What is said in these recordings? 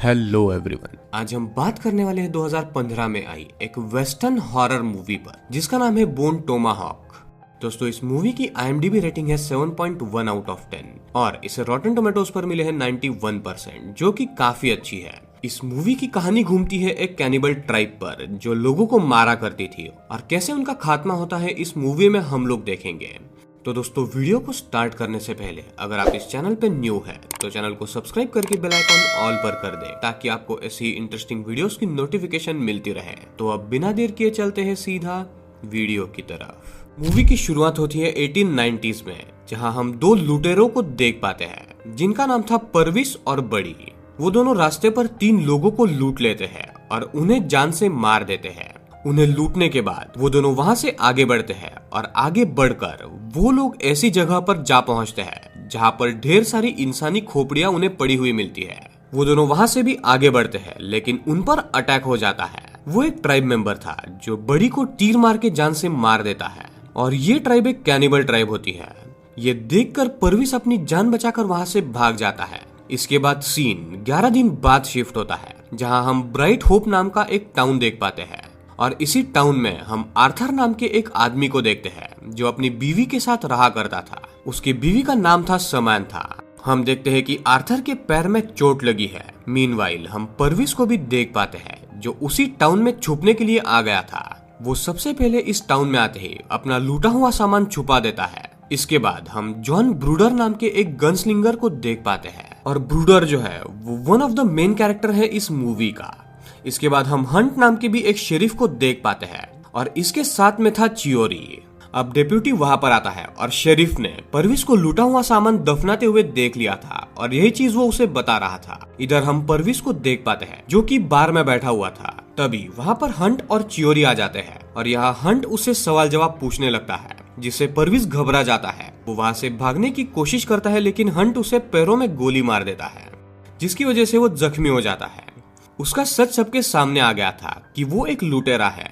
Hello everyone. आज हम बात करने वाले हैं 2015 में आई एक वेस्टर्न हॉरर मूवी पर जिसका नाम है बोन टोमाहॉक। दोस्तों, इस मूवी की IMDb रेटिंग है 7.1 आउट ऑफ 10 और इसे रॉटन टोमेटोज पर मिले हैं 91%, जो कि काफी अच्छी है। इस मूवी की कहानी घूमती है एक कैनिबल ट्राइब पर जो लोगों को मारा करती थी और कैसे उनका खात्मा होता है इस मूवी में हम लोग देखेंगे। तो दोस्तों, वीडियो को स्टार्ट करने से पहले अगर आप इस चैनल पे न्यू है तो चैनल को सब्सक्राइब करके बेल आइकॉन ऑल पर कर दें ताकि आपको ऐसी इंटरेस्टिंग वीडियोस की नोटिफिकेशन मिलती रहे। तो अब बिना देर किए चलते हैं सीधा वीडियो की तरफ। मूवी की शुरुआत होती है 1890s में, जहां हम दो लुटेरों को देख पाते हैं जिनका नाम था परविस और बड़ी। वो दोनों रास्ते पर 3 लोगों को लूट लेते हैं और उन्हें जान से मार देते हैं। उन्हें लूटने के बाद वो दोनों वहां से आगे बढ़ते हैं और आगे बढ़कर वो लोग ऐसी जगह पर जा पहुंचते हैं जहां पर ढेर सारी इंसानी खोपड़ियां उन्हें पड़ी हुई मिलती है। वो दोनों वहां से भी आगे बढ़ते हैं लेकिन उन पर अटैक हो जाता है। वो एक ट्राइब मेंबर था जो बड़ी को तीर मार के जान से मार देता है और ये ट्राइब एक कैनिबल ट्राइब होती है। ये देखकर परविस अपनी जान बचाकर वहां से भाग जाता है। इसके बाद सीन 11 दिन बाद शिफ्ट होता है जहां हम ब्राइट होप नाम का एक टाउन देख पाते हैं और इसी टाउन में हम आर्थर नाम के एक आदमी को देखते हैं जो अपनी बीवी के साथ रहा करता था। उसकी बीवी का नाम था समांथा। हम देखते हैं कि आर्थर के पैर में चोट लगी है। मीनवाइल हम परविस को भी देख पाते हैं जो उसी टाउन में छुपने के लिए आ गया था। वो सबसे पहले इस टाउन में आते ही अपना लूटा हुआ सामान छुपा देता है। इसके बाद हम जॉन ब्रूडर नाम के एक गनस्लिंगर को देख पाते हैं और ब्रूडर जो है वो one of the main character है इस मूवी का। इसके बाद हम हंट नाम के भी एक शेरिफ को देख पाते हैं और इसके साथ में था चियोरी। अब डेप्यूटी वहां पर आता है और शेरिफ ने परविस को लूटा हुआ सामान दफनाते हुए देख लिया था और यही चीज वो उसे बता रहा था। इधर हम परविस को देख पाते हैं जो कि बार में बैठा हुआ था। तभी वहां पर हंट और चियोरी आ जाते हैं और यहाँ हंट उससे सवाल जवाब पूछने लगता है जिससे परविस घबरा जाता है। वो वहां से भागने की कोशिश करता है लेकिन हंट उसे पैरों में गोली मार देता है जिसकी वजह से वो जख्मी हो जाता है। उसका सच सबके सामने आ गया था कि वो एक लुटेरा है।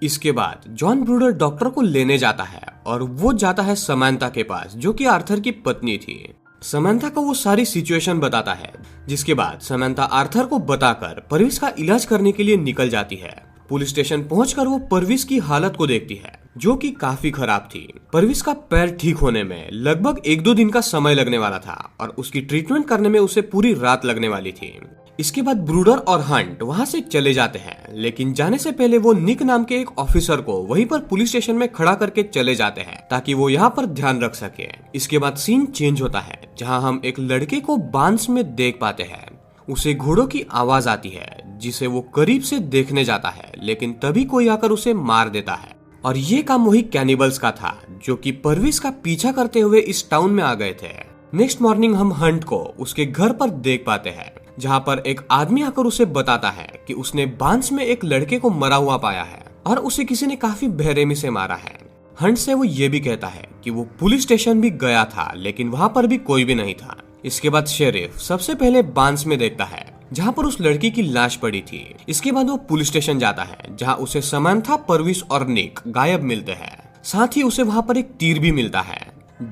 इसके बाद जॉन ब्रूडर डॉक्टर को लेने जाता है और वो जाता है समांथा के पास जो कि आर्थर की पत्नी थी। समांथा को वो सारी सिचुएशन बताता है जिसके बाद समांथा आर्थर को बताकर परविस का इलाज करने के लिए निकल जाती है। पुलिस स्टेशन पहुंचकर वो परविस की हालत को देखती है जो कि काफी खराब थी। परविस का पैर ठीक होने में लगभग 1-2 दिन का समय लगने वाला था और उसकी ट्रीटमेंट करने में उसे पूरी रात लगने वाली थी। इसके बाद ब्रूडर और हंट वहां से चले जाते हैं लेकिन जाने से पहले वो निक नाम के एक ऑफिसर को वहीं पर पुलिस स्टेशन में खड़ा करके चले जाते हैं ताकि वो यहाँ पर ध्यान रख सके। इसके बाद सीन चेंज होता है जहाँ हम एक लड़के को बांस में देख पाते हैं। उसे घोड़ों की आवाज आती है जिसे वो करीब से देखने जाता है लेकिन तभी कोई आकर उसे मार देता है और ये काम वही कैनिबल्स का था जो कि परविस का पीछा करते हुए इस टाउन में आ गए थे। नेक्स्ट मॉर्निंग हम हंट को उसके घर पर देख पाते हैं जहाँ पर एक आदमी आकर उसे बताता है कि उसने बांस में एक लड़के को मरा हुआ पाया है और उसे किसी ने काफी बेरहमी से मारा है। हंट से वो ये भी कहता है कि वो पुलिस स्टेशन भी गया था लेकिन वहाँ पर भी कोई भी नहीं था। इसके बाद शेरिफ सबसे पहले बांस में देखता है जहाँ पर उस लड़की की लाश पड़ी थी। इसके बाद वो पुलिस स्टेशन जाता है जहाँ उसे समांथा, परविस और निक गायब मिलते हैं। साथ ही उसे वहाँ पर एक तीर भी मिलता है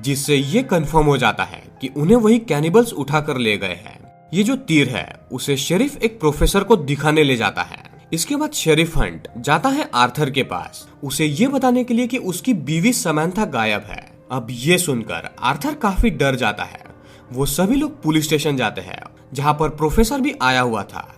जिससे ये कंफर्म हो जाता है कि उन्हें वही कैनिबल्स उठा कर ले गए हैं। ये जो तीर है उसे शेरिफ एक प्रोफेसर को दिखाने ले जाता है। इसके बाद शेरिफ हंट जाता है आर्थर के पास उसे ये बताने के लिए कि उसकी बीवी समांथा गायब है। अब ये सुनकर आर्थर काफी डर जाता है। वो सभी लोग पुलिस स्टेशन जाते हैं जहाँ पर प्रोफेसर भी आया हुआ था।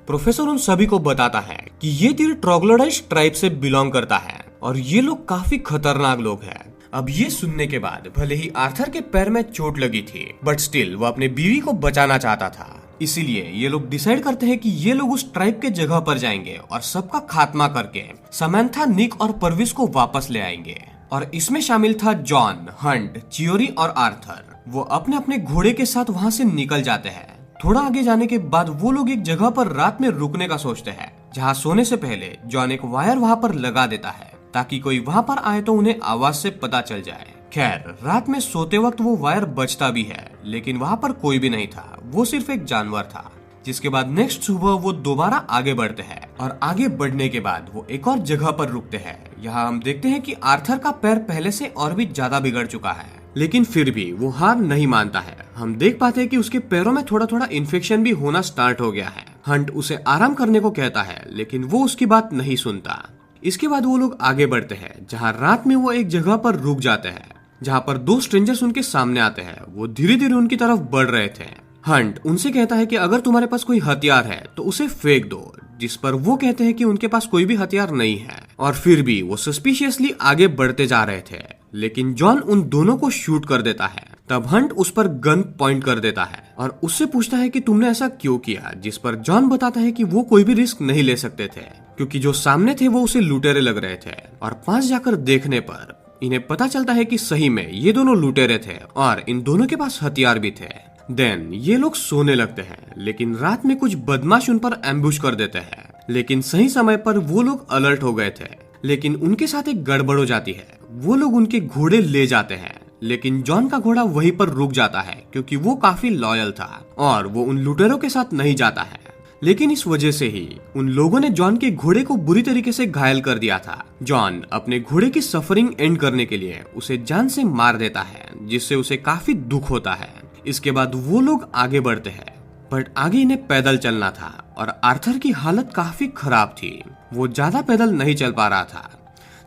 प्रोफेसर उन सभी को बताता है कि ये तीर ट्रोग्लोडाइट्स ट्राइब से बिलोंग करता है और ये लोग काफी खतरनाक लोग हैं। अब ये सुनने के बाद भले ही आर्थर के पैर में चोट लगी थी बट स्टिल वो अपने बीवी को बचाना चाहता था। इसीलिए ये लोग डिसाइड करते हैं कि ये लोग उस ट्राइब के जगह पर जाएंगे और सबका खात्मा करके समांथा, निक और परविस को वापस ले आएंगे। और इसमें शामिल था जॉन, हंट, चियोरी और आर्थर। वो अपने अपने घोड़े के साथ वहाँ से निकल जाते हैं। थोड़ा आगे जाने के बाद वो लोग एक जगह पर रात में रुकने का सोचते हैं जहाँ सोने से पहले जॉन एक वायर वहाँ पर लगा देता है ताकि कोई वहां पर आए तो उन्हें आवाज से पता चल जाए। खैर, रात में सोते वक्त वो वायर बजता भी है लेकिन वहां पर कोई भी नहीं था, वो सिर्फ एक जानवर था। जिसके बाद नेक्स्ट सुबह वो दोबारा आगे बढ़ते हैं और आगे बढ़ने के बाद वो एक और जगह पर रुकते हैं। यहाँ हम देखते हैं कि आर्थर का पैर पहले से और भी ज्यादा बिगड़ चुका है लेकिन फिर भी वो हार नहीं मानता है। हम देख पाते हैं कि उसके पैरों में थोड़ा थोड़ा इन्फेक्शन भी होना स्टार्ट हो गया है। हंट उसे आराम करने को कहता है, लेकिन वो उसकी बात नहीं सुनता। इसके बाद वो लोग आगे बढ़ते हैं, जहाँ रात में वो एक जगह पर रुक जाते हैं, जहाँ पर दो स्ट्रेंजर्स उनके सामने आते हैं। वो धीरे धीरे उनकी तरफ बढ़ रहे थे। हंट उनसे कहता है कि अगर तुम्हारे पास कोई हथियार है तो उसे फेंक दो, जिस पर वो कहते हैं कि उनके पास कोई भी हथियार नहीं है। और फिर भी वो सस्पिशियसली आगे बढ़ते जा रहे थे, लेकिन जॉन उन दोनों को शूट कर देता है। तब हंट उस पर गन पॉइंट कर देता है और उससे पूछता है कि तुमने ऐसा क्यों किया, जिस पर जॉन बताता है कि वो कोई भी रिस्क नहीं ले सकते थे, क्योंकि जो सामने थे वो उसे लुटेरे लग रहे थे। और पास जाकर देखने पर इन्हें पता चलता है कि सही में ये दोनों लुटेरे थे और इन दोनों के पास हथियार भी थे। देन ये लोग सोने लगते हैं, लेकिन रात में कुछ बदमाश उन पर एम्बुश कर देते हैं। लेकिन सही समय पर वो लोग अलर्ट हो गए थे, लेकिन उनके साथ एक गड़बड़ हो जाती है। वो लोग उनके घोड़े ले जाते हैं, लेकिन जॉन का घोड़ा वहीं पर रुक जाता है, क्योंकि वो काफी लॉयल था और वो उन लुटेरों के साथ नहीं जाता है। लेकिन इस वजह से ही उन लोगों ने जॉन के घोड़े को बुरी तरीके से घायल कर दिया था। जॉन अपने घोड़े की सफरिंग एंड करने के लिए उसे जान से मार देता है, जिससे उसे काफी दुख होता है। इसके बाद वो लोग आगे बढ़ते हैं, बट आगे इन्हें पैदल चलना था और आर्थर की हालत काफी खराब थी। वो ज्यादा पैदल नहीं चल पा रहा था।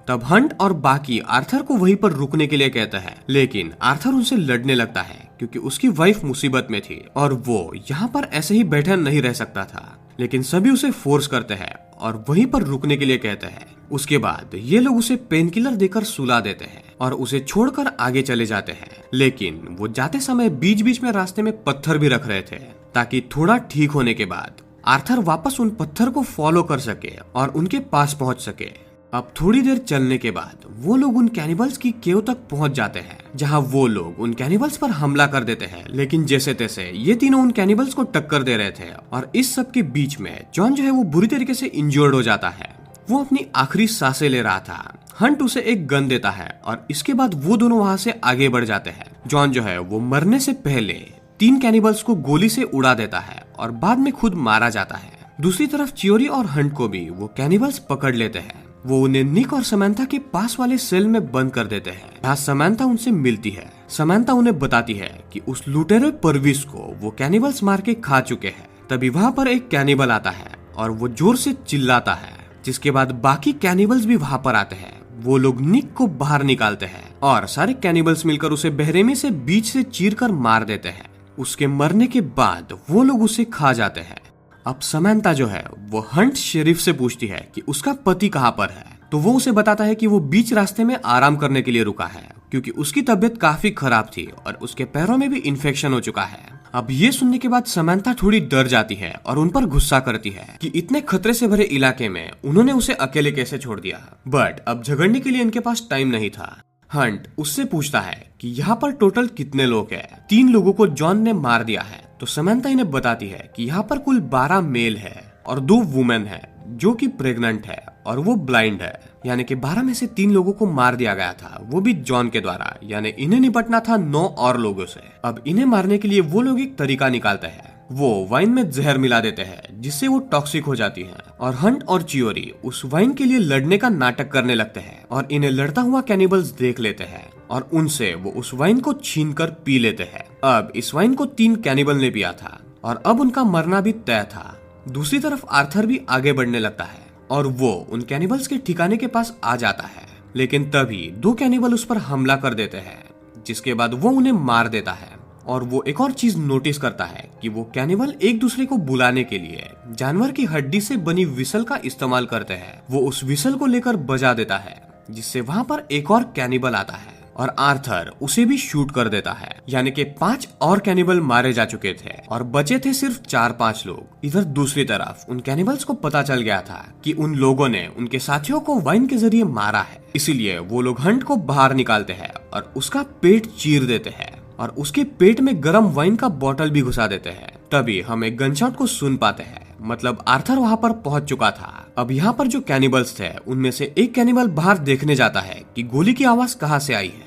तब हंट और बाकी आर्थर को वहीं पर रुकने के लिए कहते हैं, लेकिन आर्थर उनसे लड़ने लगता है, क्योंकि उसकी वाइफ मुसीबत में थी और वो यहाँ पर ऐसे ही बैठा नहीं रह सकता था। लेकिन सभी उसे फोर्स करते हैं और वहीं पर रुकने के लिए कहते हैं। उसके बाद ये लोग उसे पेन किलर देकर सुला देते हैं और उसे छोड़कर आगे चले जाते हैं। लेकिन वो जाते समय बीच बीच में रास्ते में पत्थर भी रख रहे थे, ताकि थोड़ा ठीक होने के बाद आर्थर वापस उन पत्थर को फॉलो कर सके और उनके पास पहुंच सके। अब थोड़ी देर चलने के बाद वो लोग उन कैनिबल्स की केव तक पहुंच जाते हैं, जहां वो लोग उन कैनिबल्स पर हमला कर देते हैं। लेकिन जैसे तैसे ये तीनों उन कैनिबल्स को टक्कर दे रहे थे और इस सब के बीच में जॉन जो है वो बुरी तरीके से इंजर्ड हो जाता है। वो अपनी आखिरी सांसें ले रहा था। हंट उसे एक गन देता है और इसके बाद वो दोनों वहां से आगे बढ़ जाते हैं। जॉन जो है वो मरने से पहले 3 कैनिबल्स को गोली से उड़ा देता है और बाद में खुद मारा जाता है। दूसरी तरफ चियोरी और हंट को भी वो कैनिबल्स पकड़ लेते हैं। वो उन्हें निक और समंथा के पास वाले सेल में बंद कर देते हैं, जहाँ समंथा उनसे मिलती है। समंथा उन्हें बताती है कि उस लुटेरे परविस को वो कैनिबल्स मार के खा चुके हैं। तभी वहाँ पर एक कैनिबल आता है और वो जोर से चिल्लाता है, जिसके बाद बाकी कैनिबल्स भी वहाँ पर आते हैं। वो लोग निक को बाहर निकालते हैं और सारे कैनिबल्स मिलकर उसे बेरहमी से बीच से चीरकर मार देते हैं। उसके मरने के बाद वो लोग उसे खा जाते हैं। अब समंथा जो है वो हंट शेरिफ से पूछती है कि उसका पति कहाँ पर है, तो वो उसे बताता है कि वो बीच रास्ते में आराम करने के लिए रुका है, क्योंकि उसकी तबीयत काफी खराब थी और उसके पैरों में भी इन्फेक्शन हो चुका है। अब ये सुनने के बाद समंथा थोड़ी डर जाती है और उन पर गुस्सा करती है कि इतने खतरे से भरे इलाके में उन्होंने उसे अकेले कैसे छोड़ दिया। बट अब झगड़ने के लिए इनके पास टाइम नहीं था। हंट उससे पूछता है कि यहाँ पर टोटल कितने लोग हैं। 3 लोगों को जॉन ने मार दिया है। तो समंथा इन्हें बताती है कि यहाँ पर कुल 12 मेल है और 2 वुमेन है जो कि प्रेग्नेंट है और वो ब्लाइंड है। यानी कि 12 में से 3 लोगों को मार दिया गया था, वो भी जॉन के द्वारा। यानी इन्हें निपटना था 9 और लोगों से। अब इन्हें मारने के लिए वो लोग एक तरीका निकालते हैं। वो वाइन में जहर मिला देते हैं, जिससे वो टॉक्सिक हो जाती है। और हंट और चियोरी उस वाइन के लिए लड़ने का नाटक करने लगते हैं और इन्हें लड़ता हुआ कैनिबल्स देख लेते हैं और उनसे वो उस वाइन को छीनकर पी लेते हैं। अब इस वाइन को 3 कैनिबल ने पिया था और अब उनका मरना भी तय था। दूसरी तरफ आर्थर भी आगे बढ़ने लगता है और वो उन कैनिबल्स के ठिकाने के पास आ जाता है। लेकिन तभी 2 कैनिबल उस पर हमला कर देते हैं, जिसके बाद वो उन्हें मार देता है। और वो एक और चीज नोटिस करता है कि वो कैनिबल एक दूसरे को बुलाने के लिए जानवर की हड्डी से बनी विसल का इस्तेमाल करते हैं। वो उस विसल को लेकर बजा देता है, जिससे वहाँ पर एक और कैनिबल आता है और आर्थर उसे भी शूट कर देता है। यानी कि 5 और कैनिबल मारे जा चुके थे और बचे थे सिर्फ 4-5 लोग। इधर दूसरी तरफ उन कैनिबल्स को पता चल गया था कि उन लोगों ने उनके साथियों को वाइन के जरिए मारा है। इसीलिए वो लोग हंट को बाहर निकालते हैं और उसका पेट चीर देते हैं और उसके पेट में गर्म वाइन का बोतल भी घुसा देते हैं। तभी हम एक गनशॉट को सुन पाते हैं, मतलब आर्थर वहाँ पर पहुंच चुका था। अब यहाँ पर जो कैनिबल्स थे उनमें से एक कैनिबल बाहर देखने जाता है कि गोली की आवाज कहाँ से आई है।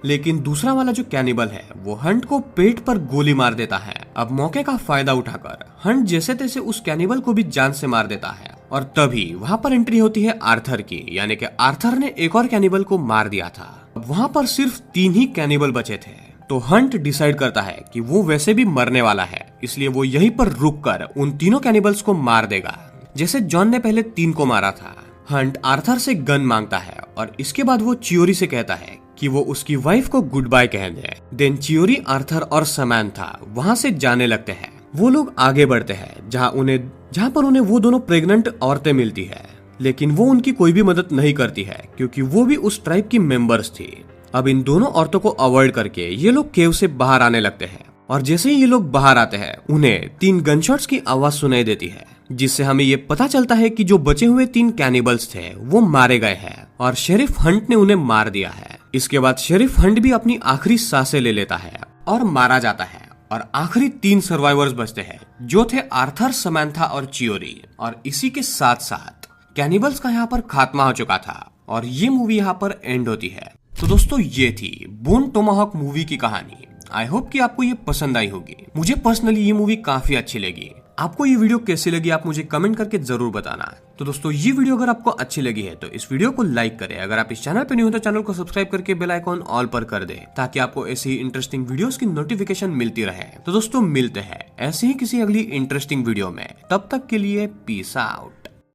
लेकिन दूसरा वाला जो कैनिबल है वो हंट को पेट पर गोली मार देता है। अब मौके का फायदा उठाकर हंट जैसे तैसे उस कैनिबल को भी जान से मार देता है और तभी वहाँ पर एंट्री होती है आर्थर की। यानी कि आर्थर ने एक और कैनिबल को मार दिया था। अब वहाँ पर सिर्फ 3 ही कैनिबल बचे थे। तो हंट डिसाइड करता है कि वो वैसे भी मरने वाला है, इसलिए वो यहीं पर रुककर उन तीनों कैनिबल्स को मार देगा। जैसे जॉन ने पहले 3 को मारा था। हंट आर्थर से गन मांगता है और इसके बाद वो चियोरी से कहता है कि वो उसकी वाइफ को गुड बाय कह दे। देन चियोरी, आर्थर और समैंथा वहां से जाने लगते हैं। वो लोग आगे बढ़ते हैं जहां पर उन्हें वो दोनों प्रेग्नेंट औरतें मिलती है, लेकिन वो उनकी कोई भी मदद नहीं करती है क्योंकि वो भी उस ट्राइब की मेंबर्स थी। अब इन दोनों औरतों को अवॉइड करके ये लोग केव से बाहर आने लगते हैं और जैसे ही ये लोग बाहर आते हैं उन्हें 3 गनशॉट्स की आवाज सुनाई देती है, जिससे हमें ये पता चलता है कि जो बचे हुए 3 कैनिबल्स थे वो मारे गए हैं और शेरिफ हंट ने उन्हें मार दिया है। इसके बाद शेरिफ हंट भी अपनी आखिरी सांसें ले लेता है और मारा जाता है और आखिरी 3 सर्वाइवर्स बचते हैं जो थे आर्थर, समैंथा और चियोरी। और इसी के साथ साथ कैनिबल्स का यहाँ पर खात्मा हो चुका था और ये मूवी यहाँ पर एंड होती है। तो दोस्तों ये थी बोन टोमाहॉक मूवी की कहानी। आई होप कि आपको ये पसंद आई होगी। मुझे पर्सनली ये मूवी काफी अच्छी लगी। आपको ये वीडियो कैसी लगी आप मुझे कमेंट करके जरूर बताना। तो दोस्तों ये वीडियो अगर आपको अच्छी लगी है तो इस वीडियो को लाइक करें। अगर आप इस चैनल पर न्यू हो तो चैनल को सब्सक्राइब करके बेल आइकॉन ऑल पर कर दे ताकि आपको ऐसी ही इंटरेस्टिंग वीडियोस की नोटिफिकेशन मिलती रहे। तो दोस्तों मिलते हैं ऐसे ही किसी अगली इंटरेस्टिंग वीडियो में। तब तक के लिए पीस आउट।